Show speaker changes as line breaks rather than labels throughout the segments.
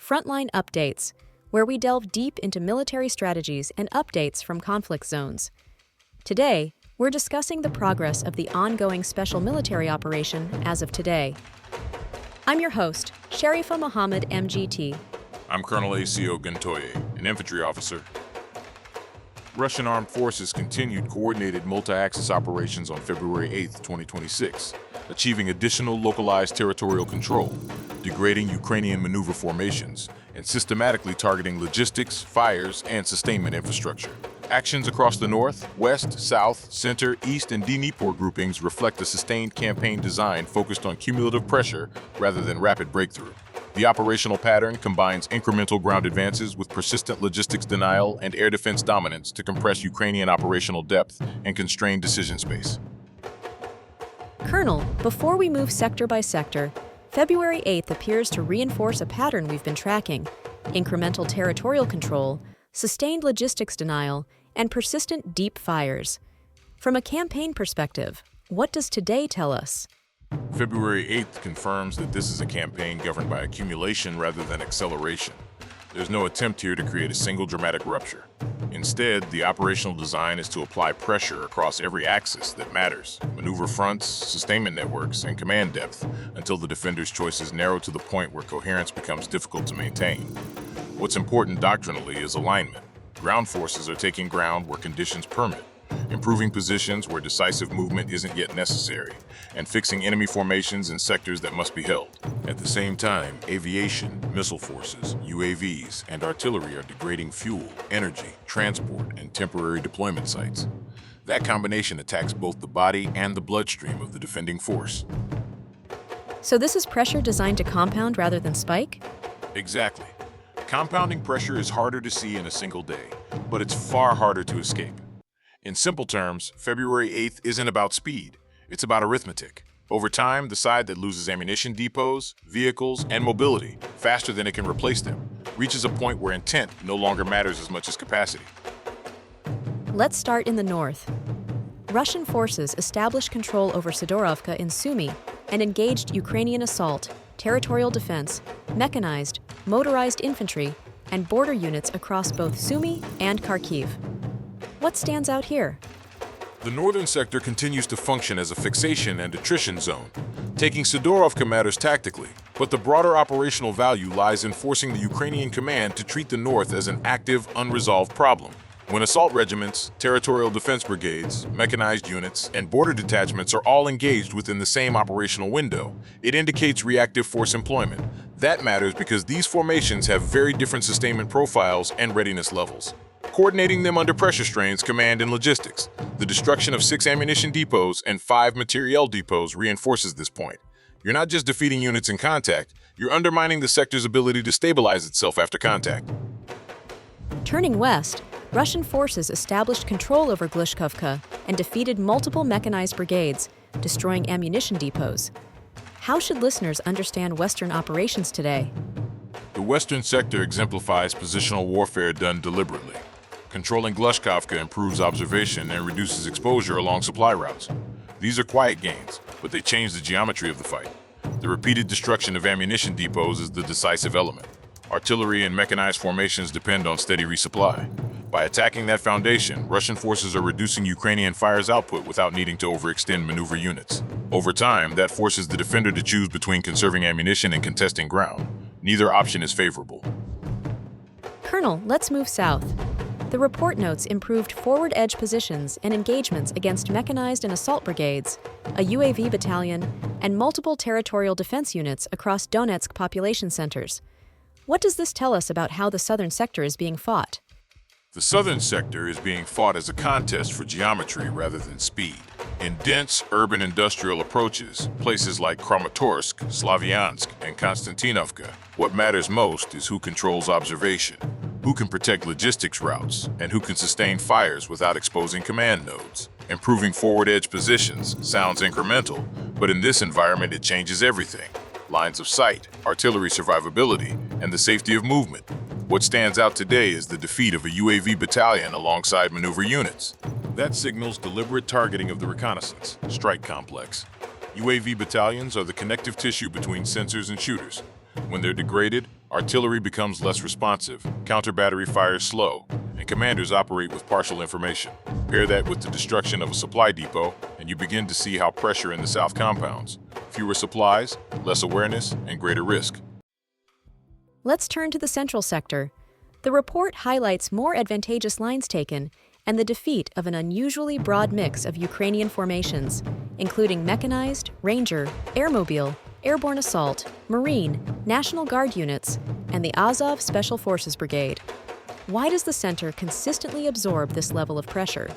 Frontline Updates, where we delve deep into military strategies and updates from conflict zones. Today, we're discussing the progress of the ongoing special military operation as of today. I'm your host, Sharifa Mohammed, MGT.
I'm Colonel AUC Oguntoye, an infantry officer. Russian armed forces continued coordinated multi-axis operations on February 8, 2026, achieving additional localized territorial control, degrading Ukrainian maneuver formations, and systematically targeting logistics, fires, and sustainment infrastructure. Actions across the north, west, south, center, east, and Dnipro groupings reflect a sustained campaign design focused on cumulative pressure rather than rapid breakthrough. The operational pattern combines incremental ground advances with persistent logistics denial and air defense dominance to compress Ukrainian operational depth and constrain decision space.
Colonel, before we move sector by sector, February 8th appears to reinforce a pattern we've been tracking: incremental territorial control, sustained logistics denial, and persistent deep fires. From a campaign perspective, what does today tell us?
February 8th confirms that this is a campaign governed by accumulation rather than acceleration. There's no attempt here to create a single dramatic rupture. Instead, the operational design is to apply pressure across every axis that matters: maneuver fronts, sustainment networks, and command depth, until the defender's choices narrow to the point where coherence becomes difficult to maintain. What's important doctrinally is alignment. Ground forces are taking ground where conditions permit, improving positions where decisive movement isn't yet necessary, and fixing enemy formations in sectors that must be held. At the same time, aviation, missile forces, UAVs, and artillery are degrading fuel, energy, transport, and temporary deployment sites. That combination attacks both the body and the bloodstream of the defending force.
So this is pressure designed to compound rather than spike?
Exactly. Compounding pressure is harder to see in a single day, but it's far harder to escape. In simple terms, February 8th isn't about speed, it's about arithmetic. Over time, the side that loses ammunition depots, vehicles, and mobility faster than it can replace them reaches a point where intent no longer matters as much as capacity.
Let's start in the north. Russian forces established control over Sidorovka in Sumy and engaged Ukrainian assault, territorial defense, mechanized, motorized infantry, and border units across both Sumy and Kharkiv. What stands out here?
The northern sector continues to function as a fixation and attrition zone, taking Sidorovka matters tactically, but the broader operational value lies in forcing the Ukrainian command to treat the north as an active, unresolved problem. When assault regiments, territorial defense brigades, mechanized units, and border detachments are all engaged within the same operational window, it indicates reactive force employment. That matters because these formations have very different sustainment profiles and readiness levels. Coordinating them under pressure strains command and logistics. The destruction of 6 ammunition depots and 5 materiel depots reinforces this point. You're not just defeating units in contact, you're undermining the sector's ability to stabilize itself after contact.
Turning west, Russian forces established control over Glishkovka and defeated multiple mechanized brigades, destroying ammunition depots. How should listeners understand Western operations today?
The Western sector exemplifies positional warfare done deliberately. Controlling Glishkovka improves observation and reduces exposure along supply routes. These are quiet gains, but they change the geometry of the fight. The repeated destruction of ammunition depots is the decisive element. Artillery and mechanized formations depend on steady resupply. By attacking that foundation, Russian forces are reducing Ukrainian fire's output without needing to overextend maneuver units. Over time, that forces the defender to choose between conserving ammunition and contesting ground. Neither option is favorable.
Colonel, let's move south. The report notes improved forward edge positions and engagements against mechanized and assault brigades, a UAV battalion, and multiple territorial defense units across Donetsk population centers. What does this tell us about how the southern sector is being fought?
The southern sector is being fought as a contest for geometry rather than speed. In dense urban industrial approaches, places like Kramatorsk, Slavyansk, and Konstantinovka, what matters most is who controls observation, who can protect logistics routes, and who can sustain fires without exposing command nodes. Improving forward edge positions sounds incremental, but in this environment it changes everything. Lines of sight, artillery survivability, and the safety of movement. What stands out today is the defeat of a UAV battalion alongside maneuver units. That signals deliberate targeting of the reconnaissance strike complex. UAV battalions are the connective tissue between sensors and shooters. When they're degraded, Artillery becomes less responsive, counter-battery fires slow, and commanders operate with partial information. Pair that with the destruction of a supply depot, and you begin to see how pressure in the South compounds. Fewer supplies, less awareness, and greater risk.
Let's turn to the central sector. The report highlights more advantageous lines taken and the defeat of an unusually broad mix of Ukrainian formations, including mechanized, ranger, airmobile, airborne assault, marine, National Guard units, and the Azov Special Forces Brigade. Why does the center consistently absorb this level of pressure?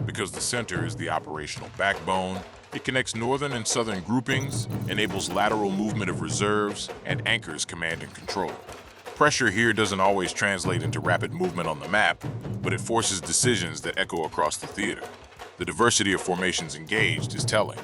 Because the center is the operational backbone, it connects northern and southern groupings, enables lateral movement of reserves, and anchors command and control. Pressure here doesn't always translate into rapid movement on the map, but it forces decisions that echo across the theater. The diversity of formations engaged is telling.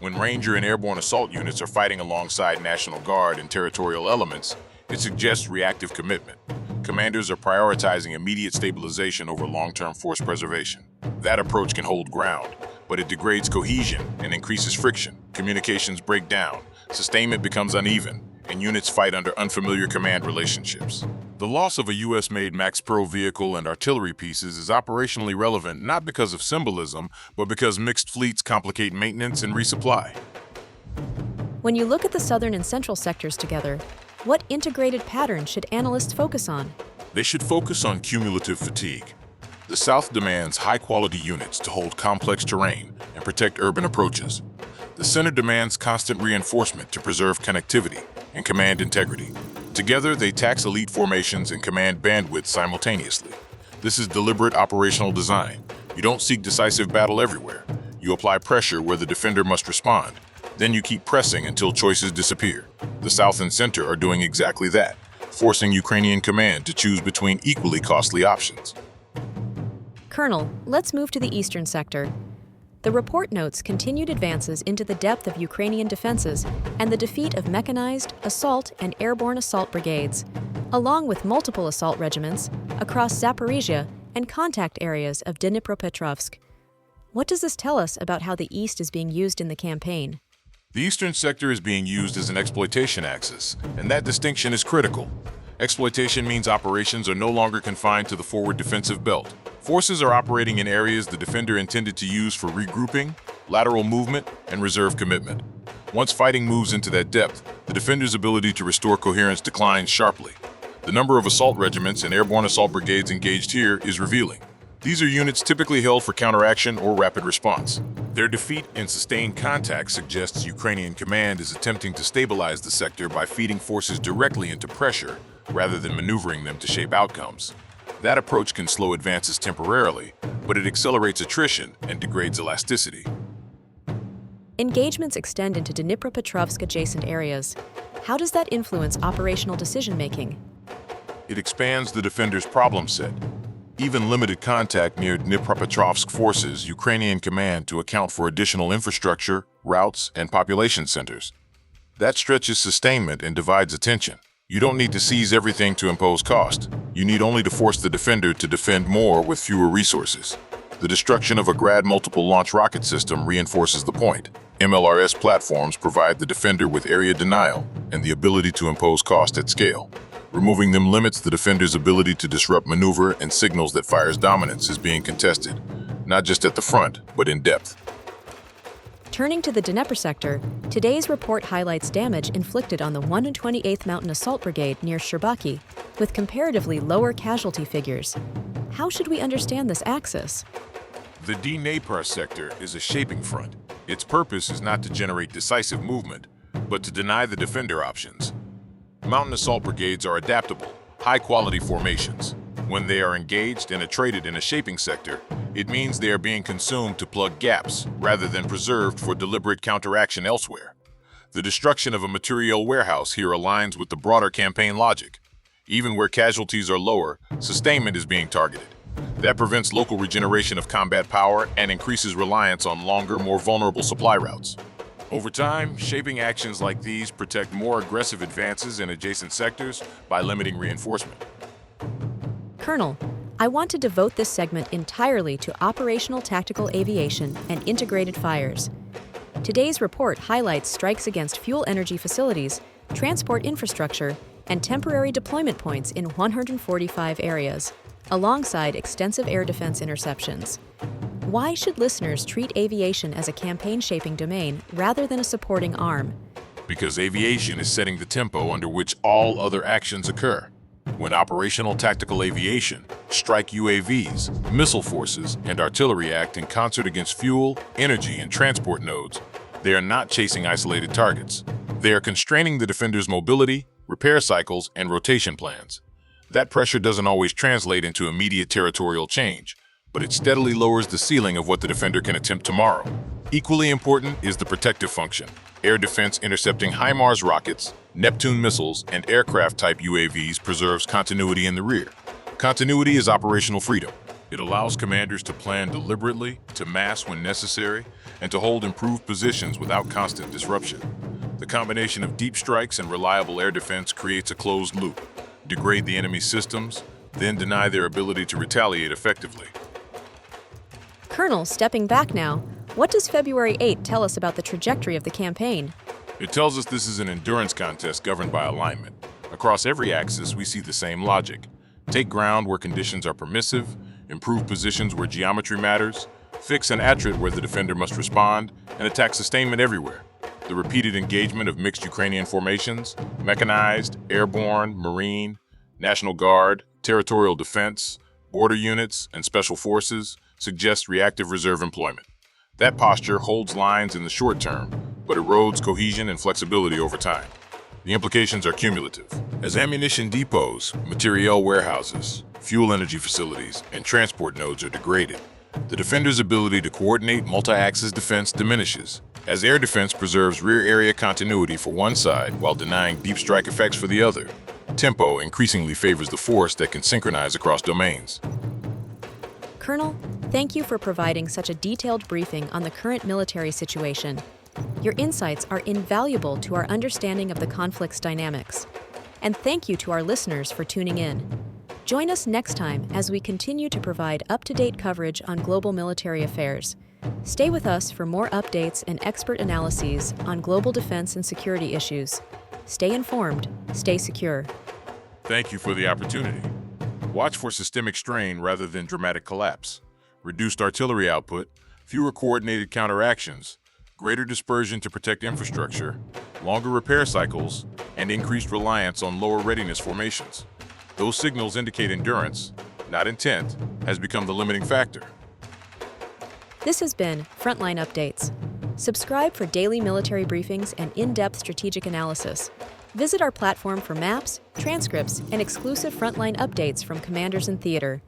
When Ranger and airborne assault units are fighting alongside National Guard and territorial elements, it suggests reactive commitment. Commanders are prioritizing immediate stabilization over long-term force preservation. That approach can hold ground, but it degrades cohesion and increases friction. Communications break down, sustainment becomes uneven, and units fight under unfamiliar command relationships. The loss of a US-made Max Pro vehicle and artillery pieces is operationally relevant not because of symbolism, but because mixed fleets complicate maintenance and resupply.
When you look at the southern and central sectors together, what integrated pattern should analysts focus on?
They should focus on cumulative fatigue. The South demands high-quality units to hold complex terrain and protect urban approaches. The center demands constant reinforcement to preserve connectivity and command integrity. Together, they tax elite formations and command bandwidth simultaneously. This is deliberate operational design. You don't seek decisive battle everywhere. You apply pressure where the defender must respond. Then you keep pressing until choices disappear. The South and center are doing exactly that, forcing Ukrainian command to choose between equally costly options.
Colonel, let's move to the eastern sector. The report notes continued advances into the depth of Ukrainian defenses and the defeat of mechanized, assault, and airborne assault brigades, along with multiple assault regiments across Zaporizhia and contact areas of Dnipropetrovsk. What does this tell us about how the East is being used in the campaign?
The eastern sector is being used as an exploitation axis, and that distinction is critical. Exploitation means operations are no longer confined to the forward defensive belt. Forces are operating in areas the defender intended to use for regrouping, lateral movement, and reserve commitment. Once fighting moves into that depth, the defender's ability to restore coherence declines sharply. The number of assault regiments and airborne assault brigades engaged here is revealing. These are units typically held for counteraction or rapid response. Their defeat in sustained contact suggests Ukrainian command is attempting to stabilize the sector by feeding forces directly into pressure rather than maneuvering them to shape outcomes. That approach can slow advances temporarily, but it accelerates attrition and degrades elasticity.
Engagements extend into Dnipropetrovsk-adjacent areas. How does that influence operational decision-making?
It expands the defender's problem set. Even limited contact near Dnipropetrovsk forces Ukrainian command to account for additional infrastructure, routes, and population centers. That stretches sustainment and divides attention. You don't need to seize everything to impose cost. You need only to force the defender to defend more with fewer resources. The destruction of a Grad multiple launch rocket system reinforces the point. MLRS platforms provide the defender with area denial and the ability to impose cost at scale. Removing them limits the defender's ability to disrupt maneuver and signals that fire's dominance is being contested, not just at the front, but in depth.
Turning to the Dnepr sector, today's report highlights damage inflicted on the 128th Mountain Assault Brigade near Sherbaki, with comparatively lower casualty figures. How should we understand this axis?
The Dnepr sector is a shaping front. Its purpose is not to generate decisive movement, but to deny the defender options. Mountain assault brigades are adaptable, high-quality formations. When they are engaged and traded in a shaping sector, it means they are being consumed to plug gaps rather than preserved for deliberate counteraction elsewhere. The destruction of a materiel warehouse here aligns with the broader campaign logic. Even where casualties are lower, sustainment is being targeted. That prevents local regeneration of combat power and increases reliance on longer, more vulnerable supply routes. Over time, shaping actions like these protect more aggressive advances in adjacent sectors by limiting reinforcement.
Colonel, I want to devote this segment entirely to operational tactical aviation and integrated fires. Today's report highlights strikes against fuel energy facilities, transport infrastructure, and temporary deployment points in 145 areas, alongside extensive air defense interceptions. Why should listeners treat aviation as a campaign-shaping domain rather than a supporting arm?
Because aviation is setting the tempo under which all other actions occur. When operational tactical aviation, strike UAVs, missile forces, and artillery act in concert against fuel, energy, and transport nodes, they are not chasing isolated targets. They are constraining the defender's mobility, repair cycles, and rotation plans. That pressure doesn't always translate into immediate territorial change, but it steadily lowers the ceiling of what the defender can attempt tomorrow. Equally important is the protective function. Air defense intercepting HIMARS rockets, Neptune missiles, and aircraft-type UAVs preserves continuity in the rear. Continuity is operational freedom. It allows commanders to plan deliberately, to mass when necessary, and to hold improved positions without constant disruption. The combination of deep strikes and reliable air defense creates a closed loop. Degrade the enemy's systems, then deny their ability to retaliate effectively.
Colonel, stepping back now, what does February 8 tell us about the trajectory of the campaign?
It tells us this is an endurance contest governed by alignment. Across every axis, we see the same logic. Take ground where conditions are permissive, improve positions where geometry matters, fix an attrit where the defender must respond, and attack sustainment everywhere. The repeated engagement of mixed Ukrainian formations, mechanized, airborne, marine, National Guard, territorial defense, border units, and special forces suggests reactive reserve employment. That posture holds lines in the short term, but erodes cohesion and flexibility over time. The implications are cumulative. As ammunition depots, materiel warehouses, fuel energy facilities, and transport nodes are degraded, the defender's ability to coordinate multi-axis defense diminishes. As air defense preserves rear area continuity for one side while denying deep strike effects for the other, tempo increasingly favors the force that can synchronize across domains.
Colonel, thank you for providing such a detailed briefing on the current military situation. Your insights are invaluable to our understanding of the conflict's dynamics. And thank you to our listeners for tuning in. Join us next time as we continue to provide up-to-date coverage on global military affairs. Stay with us for more updates and expert analyses on global defense and security issues. Stay informed, stay secure.
Thank you for the opportunity. Watch for systemic strain rather than dramatic collapse. Reduced artillery output, fewer coordinated counteractions, greater dispersion to protect infrastructure, longer repair cycles, and increased reliance on lower readiness formations. Those signals indicate endurance, not intent, has become the limiting factor.
This has been Frontline Updates. Subscribe for daily military briefings and in-depth strategic analysis. Visit our platform for maps, transcripts, and exclusive Frontline updates from commanders in theater.